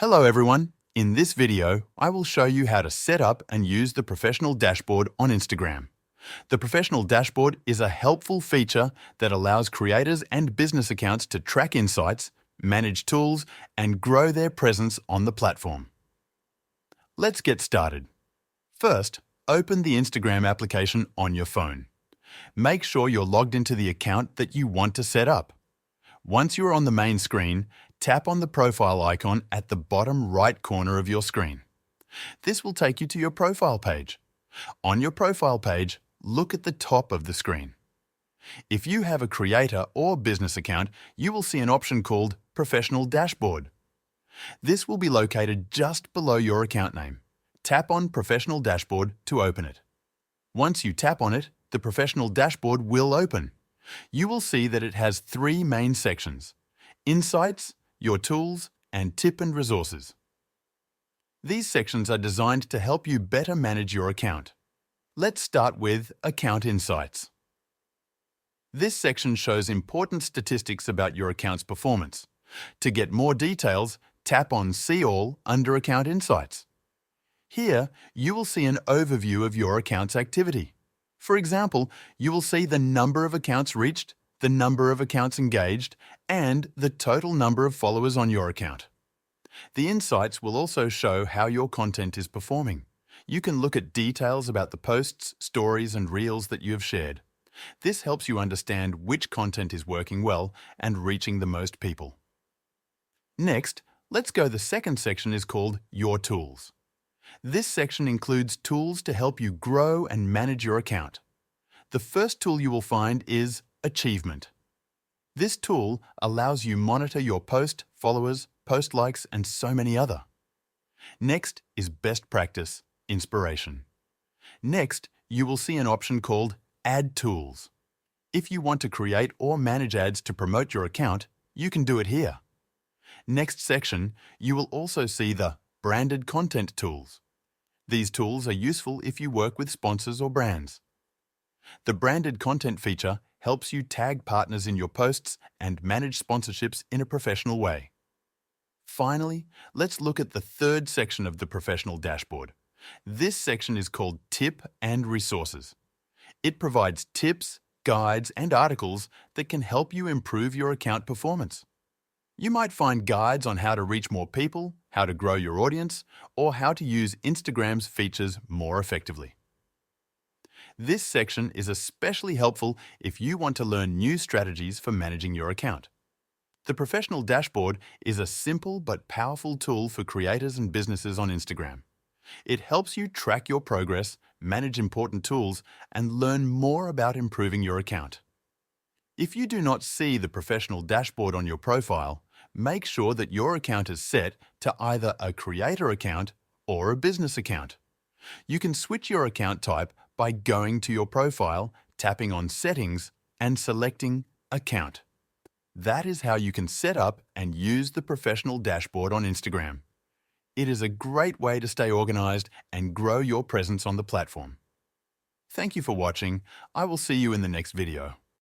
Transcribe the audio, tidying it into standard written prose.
Hello everyone. In this video, I will show you how to set up and use the Professional Dashboard on Instagram. The Professional Dashboard is a helpful feature that allows creators and business accounts to track insights, manage tools, and grow their presence on the platform. Let's get started. First, open the Instagram application on your phone. Make sure you're logged into the account that you want to set up. Once you're on the main screen, tap on the profile icon at the bottom right corner of your screen. This will take you to your profile page. On your profile page, look at the top of the screen. If you have a creator or business account, you will see an option called Professional Dashboard. This will be located just below your account name. Tap on Professional Dashboard to open it. Once you tap on it, the Professional Dashboard will open. You will see that it has three main sections: Insights, Your Tools, and Tip and Resources. These sections are designed to help you better manage your account. Let's start with Account Insights. This section shows important statistics about your account's performance. To get more details, tap on See All under Account Insights. Here, you will see an overview of your account's activity. For example, you will see the number of accounts reached, the number of accounts engaged, and the total number of followers on your account. The insights will also show how your content is performing. You can look at details about the posts, stories, and reels that you have shared. This helps you understand which content is working well and reaching the most people. Next, let's go. The second section is called Your Tools. This section includes tools to help you grow and manage your account. The first tool you will find is Achievement. This tool allows you monitor your post, followers, post likes, and so many other. Next is Best Practice, Inspiration. Next, you will see an option called Add Tools. If you want to create or manage ads to promote your account, you can do it here. Next section, you will also see the Branded Content Tools. These tools are useful if you work with sponsors or brands. The Branded Content feature helps you tag partners in your posts and manage sponsorships in a professional way. Finally, let's look at the third section of the Professional Dashboard. This section is called Tip and Resources. It provides tips, guides, and articles that can help you improve your account performance. You might find guides on how to reach more people, how to grow your audience, or how to use Instagram's features more effectively. This section is especially helpful if you want to learn new strategies for managing your account. The Professional Dashboard is a simple but powerful tool for creators and businesses on Instagram. It helps you track your progress, manage important tools, and learn more about improving your account. If you do not see the Professional Dashboard on your profile, make sure that your account is set to either a creator account or a business account. You can switch your account type by going to your profile, tapping on Settings, and selecting Account. That is how you can set up and use the Professional Dashboard on Instagram. It is a great way to stay organized and grow your presence on the platform. Thank you for watching. I will see you in the next video.